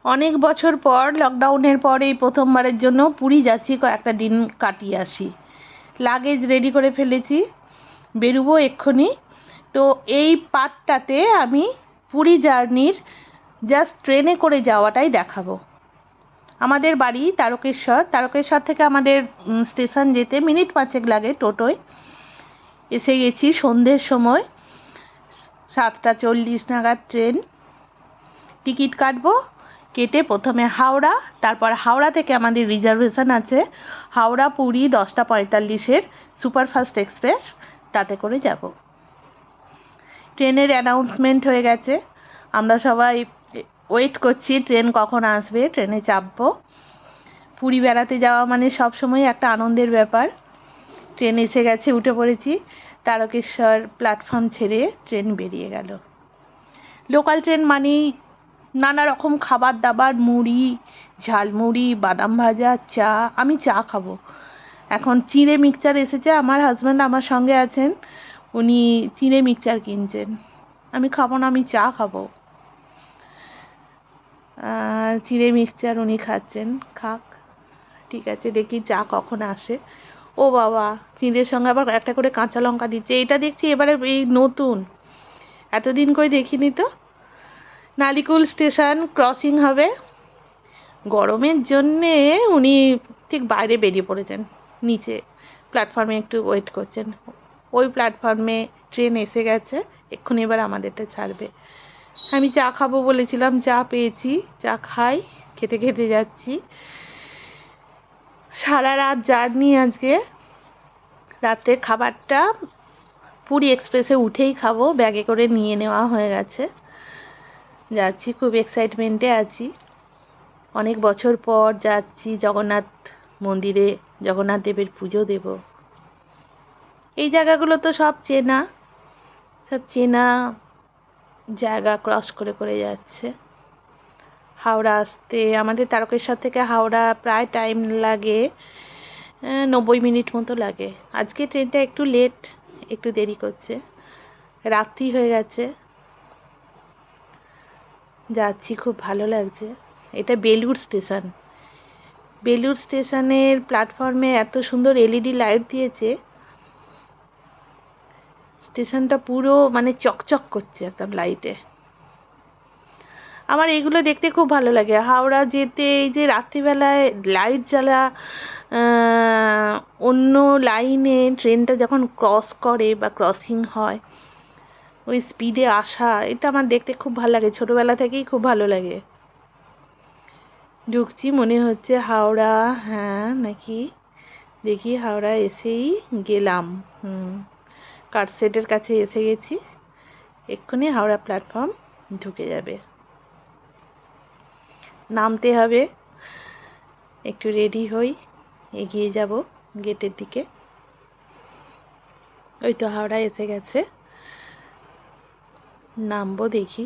অনেক বছর পর লকডাউনের পর এই প্রথমবারের জন্য পুরী যাচ্ছি, কয়েকটা দিন কাটিয়ে আসি। লাগেজ রেডি করে ফেলেছি, বেরোবো এক্ষুনি। তো এই পার্টটাতে আমি পুরী জার্নির জাস্ট ট্রেনে করে যাওয়াটাই দেখাবো। আমাদের বাড়ি তারকেশ্বর, তারকেশ্বর থেকে আমাদের স্টেশন যেতে মিনিট 5 লাগে টোটোয়। এসে গেছি সন্ধ্যের সময়, 7:40 নাগাদ ট্রেন। টিকিট কাটবো, কেটে প্রথমে হাওড়া, তারপর হাওড়া থেকে আমাদের রিজার্ভেশন আছে হাওড়া পুরী 10:45-এর সুপারফাস্ট এক্সপ্রেস, তাতে করে যাব। ট্রেনের অ্যানাউন্সমেন্ট হয়ে গেছে, আমরা সবাই ওয়েট করছি ট্রেন কখন আসবে, ট্রেনে চাপবো। পুরী বেড়াতে যাওয়া মানে সবসময় একটা আনন্দের ব্যাপার। ট্রেন এসে গেছে, উঠে পড়েছি। তারকেশ্বর প্ল্যাটফর্ম ছেড়ে ট্রেন বেরিয়ে গেল। লোকাল ট্রেন মানেই নানা রকম খাবার দাবার, মুড়ি, ঝালমুড়ি, বাদাম ভাজা, চা। আমি চা খাবো। এখন চিঁড়ে মিক্সচার এসেছে, আমার হাজব্যান্ড আমার সঙ্গে আছেন, উনি চিঁড়ে মিক্সচার কিনছেন। আমি খাবো না, আমি চা খাবো। চিঁড়ে মিক্সচার উনি খাচ্ছেন, খাক, ঠিক আছে। দেখি চা কখন আসে। ও বাবা, চিঁড়ের সঙ্গে আবার একটা করে কাঁচা লঙ্কা দিচ্ছে, এটা দেখছি এবারে এই নতুন, এতদিন করে দেখিনি তো। নালিকুল স্টেশন ক্রসিং হবে, গরমের জন্যে উনি ঠিক বাইরে বেরিয়ে পড়েছেন, নিচে প্ল্যাটফর্মে একটু ওয়েট করছেন। ওই প্ল্যাটফর্মে ট্রেন এসে গেছে, এক্ষুনি এবার আমাদেরটা ছাড়বে। আমি চা খাবো বলেছিলাম, চা পেয়েছি, চা খাই, খেতে খেতে যাচ্ছি। সারা রাত জার্নি আজকে। রাত্রের খাবারটা পুরী এক্সপ্রেসে উঠেই খাবো, ব্যাগে করে নিয়ে নেওয়া হয়ে গেছে। যাচ্ছি, খুব এক্সাইটমেন্টে আছি। অনেক বছর পর যাচ্ছি জগন্নাথ মন্দিরে, জগন্নাথ দেবের পুজো দেব। এই জায়গাগুলো তো সব চেনা, সব চেনা জায়গা ক্রস করে করে যাচ্ছে। হাওড়া আসতে আমাদের তারকেশ্বর থেকে হাওড়া প্রায় টাইম লাগে 90 মিনিট মতো লাগে। আজকে ট্রেনটা একটু লেট, একটু দেরি করছে, রাত্রি হয়ে গেছে। যাচ্ছি, খুব ভালো লাগছে। এটা বেলুড় স্টেশন। বেলুড় স্টেশনের প্ল্যাটফর্মে এত সুন্দর এলইডি লাইট দিয়েছে, স্টেশনটা পুরো মানে চকচক করছে একদম লাইটে। আমার এগুলো দেখতে খুব ভালো লাগে। হাওড়া যেতে এই যে রাত্রিবেলায় লাইট জ্বালা, অন্য লাইনে ট্রেনটা যখন ক্রস করে বা ক্রসিং হয়, ওই স্পিডে আসা, এটা আমার দেখতে খুব ভালো লাগে, ছোটোবেলা থেকেই খুব ভালো লাগে। ঢুকছি, মনে হচ্ছে হাওড়া, হ্যাঁ নাকি, দেখি হাওড়া এসেই গেলাম। কার্সেটের কাছে এসে গেছি, এক্ষুনি হাওড়া প্ল্যাটফর্ম ঢুকে যাবে। নামতে হবে, একটু রেডি হই, এগিয়ে যাব গেটের দিকে। ওই তো হাওড়া এসে গেছে, নামবো দেখি।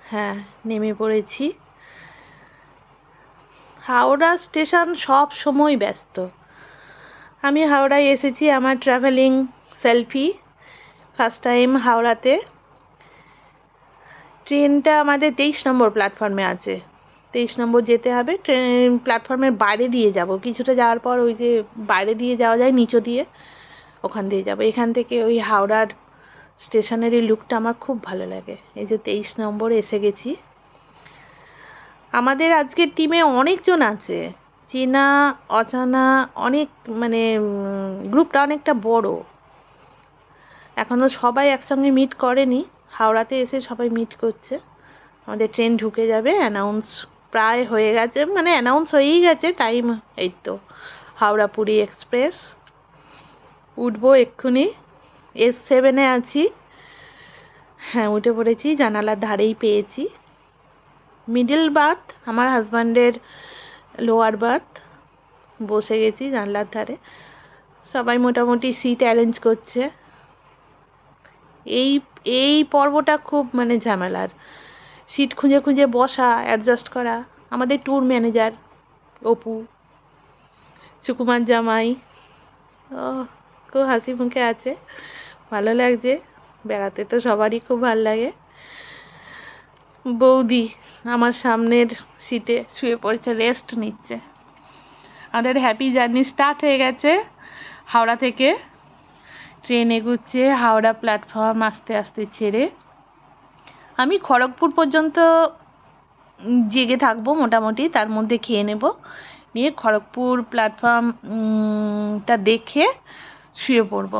হ্যাঁ, নেমে পড়েছি। হাওড়া স্টেশন সব সময় ব্যস্ত। আমি হাওড়ায় এসেছি, আমার ট্রাভেলিং সেলফি, ফার্স্ট টাইম হাওড়াতে। ট্রেনটা আমাদের 23 নম্বর প্ল্যাটফর্মে আছে, 23 নম্বর যেতে হবে। ট্রেন প্ল্যাটফর্মের বাইরে দিয়ে যাব, কিছুটা যাওয়ার পর ওই যে বাইরে দিয়ে যাওয়া যায় নিচু দিয়ে, ওখান দিয়ে যাব। এখান থেকে ওই হাওড়ার স্টেশনের এই লুকটা আমার খুব ভালো লাগে। এই যে 23 নম্বরে এসে গেছি। আমাদের আজকের টিমে অনেকজন আছে, চেনা অজানা অনেক, মানে গ্রুপটা অনেকটা বড়। এখনও সবাই একসঙ্গে মিট করেনি, হাওড়াতে এসে সবাই মিট করছে। আমাদের ট্রেন ঢুকে যাবে, অ্যানাউন্স প্রায় হয়ে গেছে, মানে অ্যানাউন্স হয়েই গেছে টাইম। এই তো হাওড়া পুরী এক্সপ্রেস, উঠবো এক্ষুনি। S7-এ আছি, হ্যাঁ উঠে পড়েছি, জানালার ধারেই পেয়েছি। মিডল বার্থ, আমার হাজব্যান্ডের লোয়ার বার্থ, বসে গেছি জানলার ধারে। সবাই মোটামুটি সিট অ্যারেঞ্জ করছে। এই এই পর্বটা খুব মানে ঝামেলার, সিট খুঁজে খুঁজে বসা, অ্যাডজাস্ট করা। আমাদের ট্যুর ম্যানেজার অপু, সুকুমার জামাই, ও খুব হাসি মুখে আছে, ভালো লাগছে। বেড়াতে তো সবারই খুব ভালো লাগে। বৌদি আমার সামনের সিটে শুয়ে পড়েছে, রেস্ট নিচ্ছে। আমাদের হ্যাপি জার্নি স্টার্ট হয়ে গেছে। হাওড়া থেকে ট্রেন এগুচ্ছে হাওড়া প্ল্যাটফর্ম আস্তে আস্তে ছেড়ে। আমি খড়গপুর পর্যন্ত জেগে থাকবো মোটামুটি, তার মধ্যে খেয়ে নেব, নিয়ে খড়গপুর প্ল্যাটফর্মটা দেখে শুয়ে পড়ব।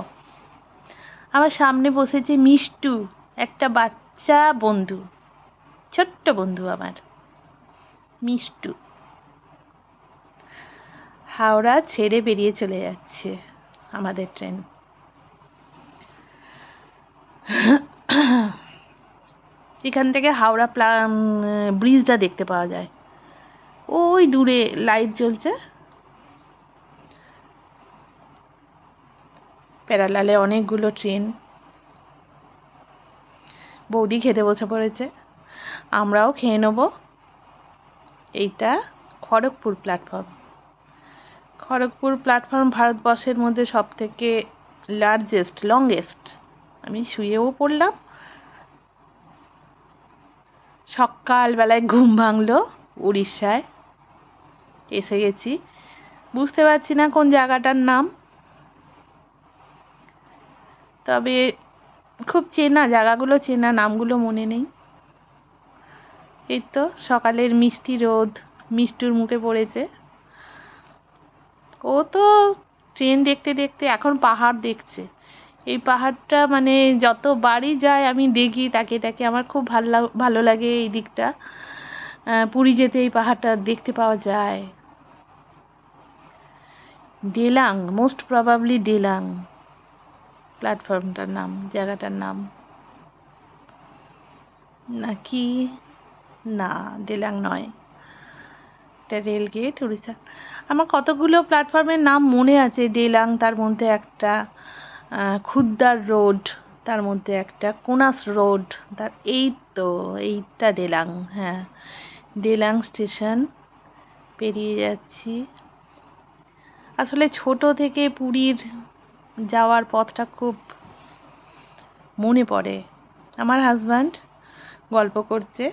আমার সামনে বসেছে মিষ্টু, একটা বাচ্চা বন্ধু, ছোট্ট বন্ধু আমার মিষ্টু। হাওড়া ছেড়ে বেরিয়ে চলে যাচ্ছে আমাদের ট্রেন। এখান থেকে হাওড়া ব্রিজটা দেখতে পাওয়া যায়, ওই দূরে লাইট জ্বলছে। প্যারালালে অনেকগুলো ট্রেন। বৌদি খেতে বসে পড়েছে, আমরাও খেয়ে নেব। এইটা খড়গপুর প্ল্যাটফর্ম। খড়গপুর প্ল্যাটফর্ম ভারতবর্ষের মধ্যে সব থেকে লার্জেস্ট, লংগেস্ট। আমি শুয়েও পড়লাম, সকালবেলায় ঘুম ভাঙলো। উড়িষ্যায় এসে গেছি, বুঝতে পারছি না কোন জায়গাটার নাম, তবে খুব চেনা, জায়গাগুলো চেনা, নামগুলো মনে নেই। এই তো সকালের মিষ্টি রোদ মিষ্টুর মুখে পড়েছে। ও তো ট্রেন দেখতে দেখতে এখন পাহাড় দেখছে। এই পাহাড়টা মানে যতবারই যায় আমি দেখি, তাকে তাকে আমার খুব ভালো লাগে এই দিকটা। পুরী যেতে এই পাহাড়টা দেখতে পাওয়া যায়। ডেলাং, মোস্ট প্রবাবলি ডেলাং প্ল্যাটফর্মটার নাম, জায়গাটার নাম নাকি, না ডেলাং নয়, এটা রেলগেট উড়িষ্যা। আমার কতগুলো প্ল্যাটফর্মের নাম মনে আছে। ডেলাং, তার মধ্যে একটা খুদ্দার রোড, তার মধ্যে একটা কোনাস রোড, তার এই তো এইটা ডেলাং। হ্যাঁ, ডেলাং স্টেশন পেরিয়ে যাচ্ছি। আসলে ছোট থেকে পুরীর যাওয়ার পথটা খুব মনে পড়ে। আমার হাজব্যান্ড গল্প করছে,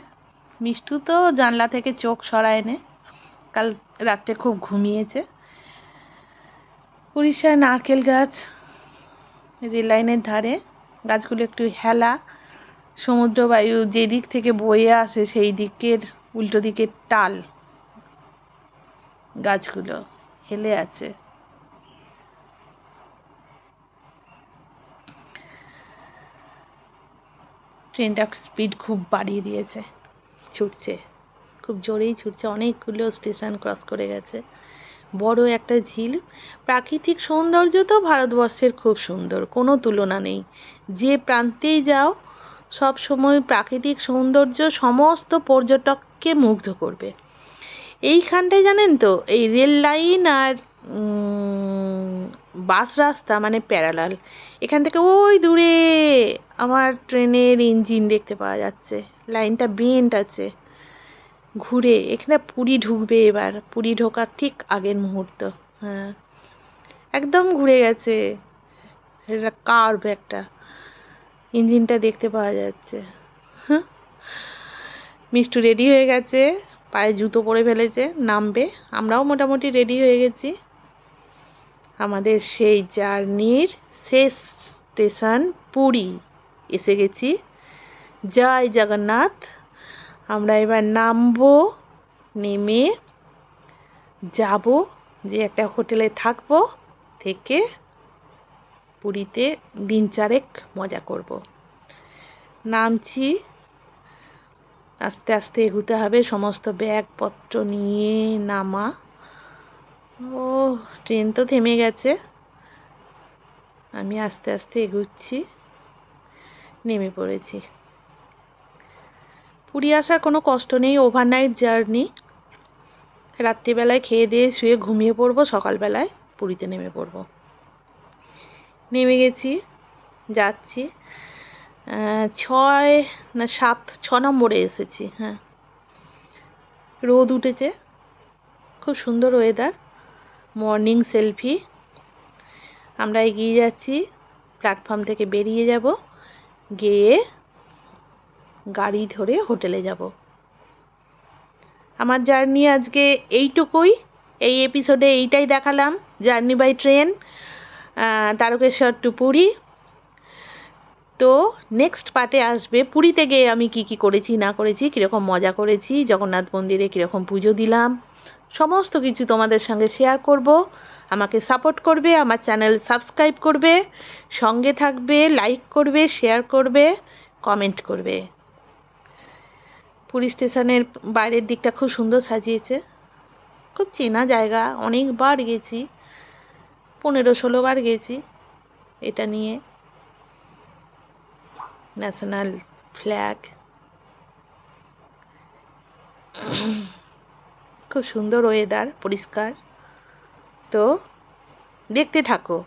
মিষ্টু তো জানলা থেকে চোখ সরায় নে, কাল রাত্রে খুব ঘুমিয়েছে। উড়িষ্যায় নারকেল গাছ, রেল লাইনের ধারে, গাছগুলো একটু হেলা, সমুদ্র বায়ু যেদিক থেকে বয়ে আসে সেই দিকের উল্টো দিকের টাল, গাছগুলো হেলে আছে। ট্রেনটা স্পিড খুব বাড়িয়ে দিয়েছে, ছুটছে খুব জোরেই ছুটছে, অনেকগুলো স্টেশন ক্রস করে গেছে। বড় একটা ঝিল। প্রাকৃতিক সৌন্দর্য তো ভারতবর্ষের খুব সুন্দর, কোনো তুলনা নেই। যে প্রান্তেই যাও সব সময় প্রাকৃতিক সৌন্দর্য সমস্ত পর্যটককে মুগ্ধ করবে। এইখানটায় জানেন তো, এই রেল লাইন আর বাস রাস্তা মানে প্যারালাল। এখান থেকে ওই দূরে আমার ট্রেনের ইঞ্জিন দেখতে পাওয়া যাচ্ছে, লাইনটা বেন্ট আছে। ঘুরে এখানে পুরী ঢুকবে, এবার পুরী ঢোকার ঠিক আগের মুহূর্ত। হ্যাঁ, একদম ঘুরে গেছে, এটা কার্ভ একটা, ইঞ্জিনটা দেখতে পাওয়া যাচ্ছে। হ্যাঁ, মিষ্টু রেডি হয়ে গেছে, পায়ে জুতো পরে ফেলেছে, নামবে। আমরাও মোটামুটি রেডি হয়ে গেছি। আমাদের সেই জার্নির শেষ স্টেশন পুরী এসে গেছি। জয় জগন্নাথ। আমরা এবার নামবো, নেমে যাব, যে একটা হোটেলে থাকবো, থেকে পুরীতে দিন চারেক মজা করব। নামছি, আস্তে আস্তে এগুতে হবে, সমস্ত ব্যাগপত্র নিয়ে নামা। ও ট্রেন তো থেমে গেছে, আমি আস্তে আস্তে এগুচ্ছি, নেমে পড়েছি। পুরী আসার কোনো কষ্ট নেই, ওভারনাইট জার্নি। রাত্রিবেলায় খেয়ে দিয়ে শুয়ে ঘুমিয়ে পড়বো, সকালবেলায় পুরীতে নেমে পড়বো। নেমে গেছি, যাচ্ছি। 6 নম্বরে এসেছি। হ্যাঁ, রোদ উঠেছে, খুব সুন্দর ওয়েদার, মর্নিং সেলফি। আমরা এগিয়ে যাচ্ছি, প্ল্যাটফর্ম থেকে বেরিয়ে যাব, গিয়ে গাড়ি ধরে হোটেলে যাব। আমার জার্নি আজকে এইটুকুই। এই এপিসোডে এইটাই দেখালাম, journey by train Tarakeswar to Puri. তো নেক্সট পার্টে আসবে পুরীতে গিয়ে আমি কি কি করেছি না করেছি, কীরকম মজা করেছি, জগন্নাথ মন্দিরে কীরকম পুজো দিলাম, সমস্ত কিছু তোমাদের সঙ্গে শেয়ার করব। আমাকে সাপোর্ট করবে, আমার চ্যানেল সাবস্ক্রাইব করবে, সঙ্গে থাকবে, লাইক করবে, শেয়ার করবে, কমেন্ট করবে। পুরী স্টেশনের বাইরের দিকটা খুব সুন্দর সাজিয়েছে, খুব চেনা জায়গা, অনেকবার গেছি, 15-16 বার গেছি। এটা নিয়ে ন্যাশনাল ফ্ল্যাগ, খুব সুন্দর ওয়েদার, পরিষ্কার। তো দেখতে থাকো।